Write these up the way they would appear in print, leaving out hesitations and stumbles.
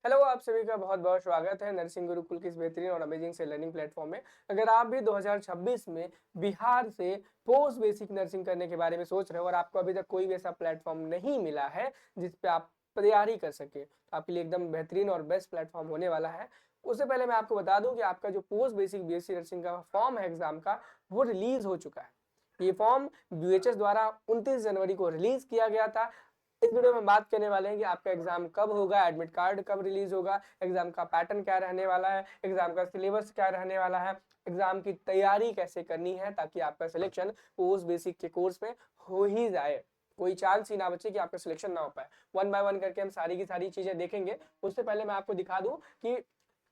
Hello, आप सभी का बहुत-बहुत स्वागत है नर्सिंग गुरुकुल की इस बेहतरीन और अमेजिंग से लर्निंग प्लेटफॉर्म में। अगर आप भी 2026 में बिहार से पोस्ट बेसिक नर्सिंग करने के बारे में सोच रहे हो और आपको अभी तक कोई भी ऐसा प्लेटफॉर्म नहीं मिला है जिस पे आप तैयारी कर सकें, तो आपके लिए एकदम बेहतरीन और बेस्ट प्लेटफॉर्म होने वाला है। उससे पहले मैं आपको बता दूं कि आपका जो पोस्ट बेसिक बीएससी नर्सिंग का फॉर्म है एग्जाम का, वो रिलीज हो चुका है। ये फॉर्म बीएचएस द्वारा 29 जनवरी को रिलीज किया गया था। इस वीडियो में बात करने वाले हैं कि आपका एग्जाम कब होगा, एडमिट कार्ड कब रिलीज होगा, एग्जाम का पैटर्न क्या रहने वाला है, एग्जाम का सिलेबस क्या रहने वाला है, एग्जाम की तैयारी कैसे करनी है ताकि आपका सिलेक्शन पोस्ट बेसिक के कोर्स में हो ही जाए। कोई चांस ही ना बचे कि आपका सिलेक्शन ना हो पाए। वन बाय वन करके हम सारी की सारी चीजें देखेंगे। उससे पहले मैं आपको दिखा दूं कि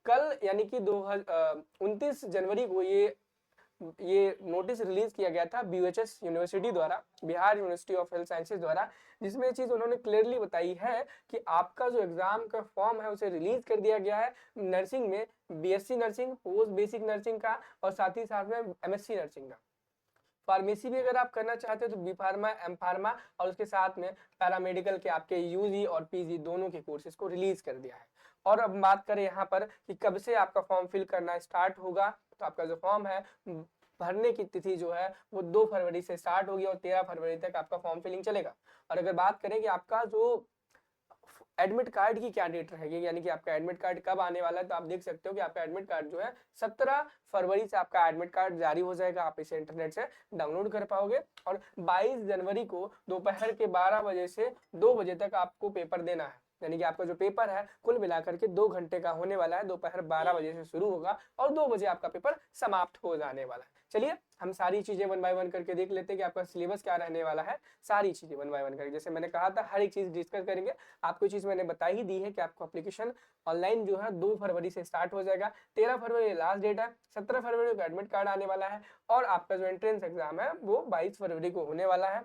कल यानी कि 29 जनवरी को ये नोटिस रिलीज किया गया था बीयूएचएस यूनिवर्सिटी द्वारा, Bihar university of health sciences द्वारा, जिसमें ये चीज उन्होंने क्लियरली बताई है कि आपका जो एग्जाम का फॉर्म है उसे रिलीज कर दिया गया है नर्सिंग में, BSc nursing, post basic nursing का और साथ ही साथ में एमएससी नर्सिंग का। फार्मेसी भी अगर आप करना चाहते हो तो बी फार्मा, एम फार्मा और उसके साथ में पैरामेडिकल के आपके यूजी और पीजी दोनों के कोर्सेज को रिलीज कर दिया है। और अब बात करें यहाँ पर कि कब से आपका फॉर्म फिल करना स्टार्ट होगा, तो आपका जो फॉर्म है भरने की तिथि जो है वो 2 फरवरी से स्टार्ट होगी और 13 फरवरी तक आपका फॉर्म फिलिंग चलेगा। और अगर बात करें कि आपका जो एडमिट कार्ड की क्या डेट रहेगी, यानी कि आपका एडमिट कार्ड कब आने वाला है, तो आप देख सकते हो कि आपका एडमिट कार्ड जो है 17 फरवरी से आपका एडमिट कार्ड जारी हो जाएगा। आप इसे इंटरनेट से डाउनलोड कर पाओगे और 22 जनवरी को दोपहर के 12 बजे से 2 बजे तक आपको पेपर देना है। यानी कि आपका जो पेपर है कुल मिलाकर के 2 घंटे का होने वाला है। दोपहर 12 बजे से शुरू होगा और 2 बजे आपका पेपर समाप्त हो जाने वाला है। चलिए हम सारी चीजें वन बाय वन करके देख लेते हैं कि आपका सिलेबस क्या रहने वाला है। सारी चीजें वन बाय वन करके, जैसे मैंने कहा था हर एक चीज डिस्कस करेंगे। आपको चीज मैंने बता ही दी है कि आपको एप्लीकेशन ऑनलाइन जो है 2 फरवरी से स्टार्ट हो जाएगा। 13 फरवरी लास्ट डेट है, 17 फरवरी को एडमिट कार्ड आने वाला है और आपका जो एंट्रेंस एग्जाम है वो 22 फरवरी को होने वाला है।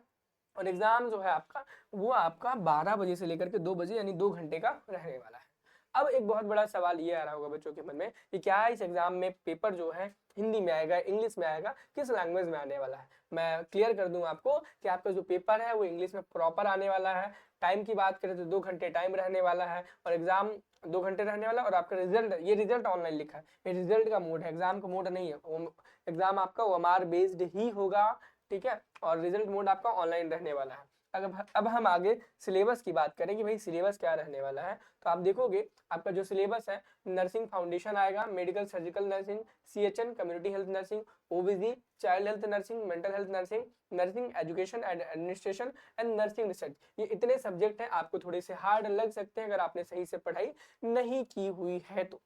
और एग्जाम जो है आपका वो आपका 12 बजे से लेकर के 2 बजे यानी 2 घंटे का रहने वाला है। अब एक बहुत बड़ा सवाल ये आ रहा होगा बच्चों के मन में कि क्या इस एग्जाम में पेपर जो है हिंदी में आएगा, इंग्लिश में आएगा, किस लैंग्वेज में आने वाला है। मैं क्लियर कर दूं आपको कि आपका जो पेपर है वो इंग्लिश में प्रॉपर आने वाला है। टाइम की बात करें तो 2 घंटे टाइम रहने वाला है और एग्जाम 2 घंटे रहने वाला है। और आपका रिजल्ट, ये रिजल्ट ऑनलाइन लिखा है, ये रिजल्ट का मोड है, एग्जाम का मोड नहीं है। एग्जाम आपका ओएमआर बेस्ड ही होगा, ठीक है, और रिजल्ट मोड आपका ऑनलाइन रहने वाला है। अगर अब हम आगे सिलेबस की बात करें कि भाई सिलेबस क्या रहने वाला है, तो आप देखोगे आपका जो सिलेबस है, नर्सिंग फाउंडेशन आएगा, medical surgical nursing, CHN community health nursing, ओबीजी child health nursing, mental health nursing, nursing education and administration and nursing research. ये इतने सब्जेक्ट हैं, आपको थोड़े से हार्ड लग सकते हैं अगर आपने सही से पढ़ाई नहीं की हुई है तो।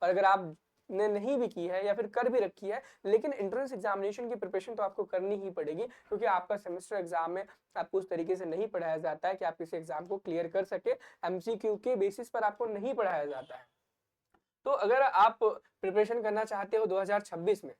और अगर आप ने नहीं भी की है या फिर कर भी रखी है, लेकिन एंट्रेंस एग्जामिनेशन की प्रिपरेशन तो आपको करनी ही पड़ेगी, क्योंकि आपका सेमेस्टर एग्जाम में आपको उस तरीके से नहीं पढ़ाया जाता है कि आप किसी एग्जाम को क्लियर कर सके। एमसीक्यू के बेसिस पर आपको नहीं पढ़ाया जाता है। तो अगर आप प्रिपरेशन करना चाहते हो 2026 में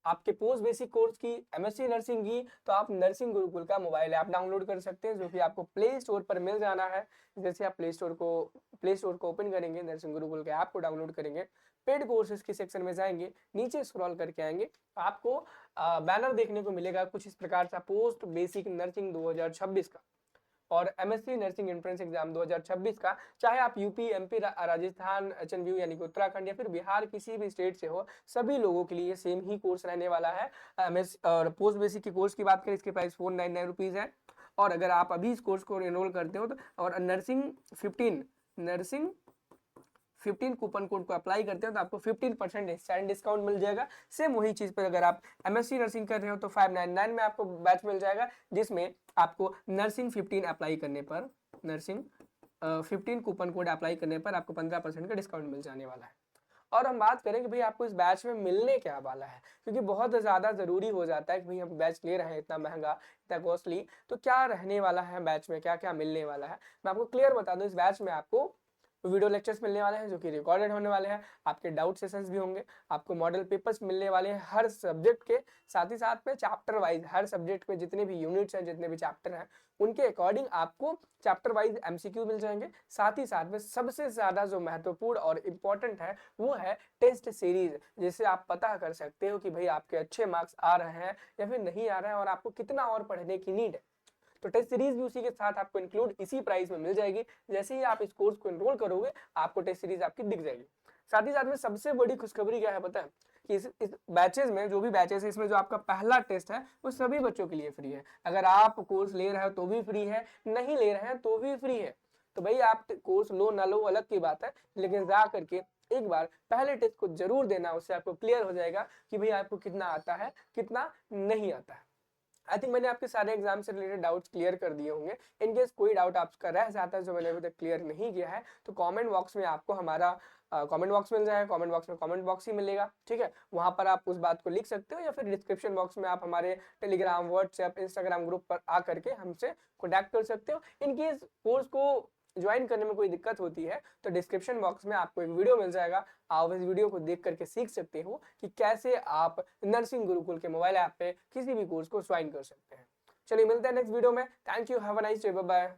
आपके पोस्ट बेसिक कोर्स की, एमएससी नर्सिंग की, तो आप नर्सिंग गुरुकुल का मोबाइल ऐप डाउनलोड कर सकते हैं, जो कि आपको प्ले स्टोर पर मिल जाना है। जैसे आप प्ले स्टोर को ओपन करेंगे, नर्सिंग गुरुकुल के ऐप को डाउनलोड करेंगे, पेड कोर्सेज के सेक्शन में जाएंगे, नीचे स्क्रॉल करके आएंगे, आपको बैनर देखने को मिलेगा कुछ इस प्रकार से, पोस्ट बेसिक नर्सिंग 2026 का और एमएससी नर्सिंग एंट्रेंस एग्जाम 2026 का। चाहे आप यूपी, एमपी, राजस्थान, एचएनयू यानी कि उत्तराखंड या फिर बिहार किसी भी स्टेट से हो, सभी लोगों के लिए सेम ही कोर्स रहने वाला है। एमएस और पोस्ट बेसिक के कोर्स की बात करें, इसके प्राइस 499 रुपीज है। और अगर आप अभी इस कोर्स को एनरोल करते हो तो, और नर्सिंग 15 कूपन कोड को अप्लाई करते हो तो आपको 15% इंस्टेंट डिस्काउंट मिल जाएगा। सेम वही चीज पर अगर आप एमएससी नर्सिंग कर रहे हो तो 599 में आपको बैच मिल जाएगा, जिसमें आपको नर्सिंग 15 अप्लाई करने पर, नर्सिंग 15 कूपन कोड अप्लाई करने पर आपको 15% का डिस्काउंट मिल जाने वाला है। और हम बात करें कि भाई आपको इस बैच में मिलने क्या वाला है, क्योंकि बहुत ज़्यादा ज़रूरी हो जाता है कि भाई हम बैच ले रहे हैं इतना महंगा, इतना कॉस्टली, तो क्या रहने वाला है बैच में, क्या क्या मिलने वाला है। मैं आपको क्लियर बता दूं, इस बैच में आपको वीडियो लेक्चर्स मिलने वाले हैं जो कि रिकॉर्डेड होने वाले हैं, आपके डाउट सेशंस भी होंगे, आपको मॉडल पेपर्स मिलने वाले हैं हर सब्जेक्ट के, साथ ही साथ में चैप्टर वाइज हर सब्जेक्ट में जितने भी यूनिट्स हैं, जितने भी चैप्टर हैं, उनके अकॉर्डिंग आपको चैप्टर वाइज एमसीक्यू मिल जाएंगे। साथ ही साथ में सबसे ज्यादा जो महत्वपूर्ण और इम्पोर्टेंट है वो है टेस्ट सीरीज, जिससे आप पता कर सकते हो कि भाई आपके अच्छे मार्क्स आ रहे हैं या फिर नहीं आ रहे हैं और आपको कितना और पढ़ने की नीड है। तो टेस्ट सीरीज भी उसी के साथ आपको इंक्लूड इसी प्राइस में मिल जाएगी। जैसे ही आप इस कोर्स को एनरोल करोगे आपको टेस्ट सीरीज आपकी दिख जाएगी। साथ ही साथ में सबसे बड़ी खुशखबरी क्या है पता है कि इस बैचेज में, जो भी बैचेज है, इसमें जो आपका पहला टेस्ट है वो सभी बच्चों के लिए फ्री है। अगर आप कोर्स ले रहे हो तो भी फ्री है, नहीं ले रहे हैं तो भी फ्री है। तो भाई आप कोर्स लो ना लो अलग की बात है, लेकिन जा करके एक बार पहले टेस्ट को जरूर देना, उससे आपको क्लियर हो जाएगा कि भाई आपको कितना आता है कितना नहीं आता है। आई थिंक मैंने आपके सारे एग्जाम से रिलेटेड डाउट्स क्लियर कर दिए होंगे। इन केस कोई डाउट आपका रह जाता है जो मैंने अभी तक क्लियर नहीं किया है तो कमेंट बॉक्स में आपको हमारा कमेंट बॉक्स मिल जाएगा। कमेंट बॉक्स में कमेंट बॉक्स ही मिलेगा, ठीक है, वहां पर आप उस बात को लिख सकते हो, या फिर डिस्क्रिप्शन बॉक्स में आप हमारे टेलीग्राम, व्हाट्सएप, इंस्टाग्राम ग्रुप पर आ करके हमसे कॉन्टैक्ट कर सकते हो। इन केस कोर्स को ज्वाइन करने में कोई दिक्कत होती है तो डिस्क्रिप्शन बॉक्स में आपको एक वीडियो मिल जाएगा, आप इस वीडियो को देख करके सीख सकते हो कि कैसे आप नर्सिंग गुरुकुल के मोबाइल ऐप पे किसी भी कोर्स को ज्वाइन कर सकते हैं। चलिए मिलते हैं नेक्स्ट वीडियो में। Thank you, have a nice day, bye bye.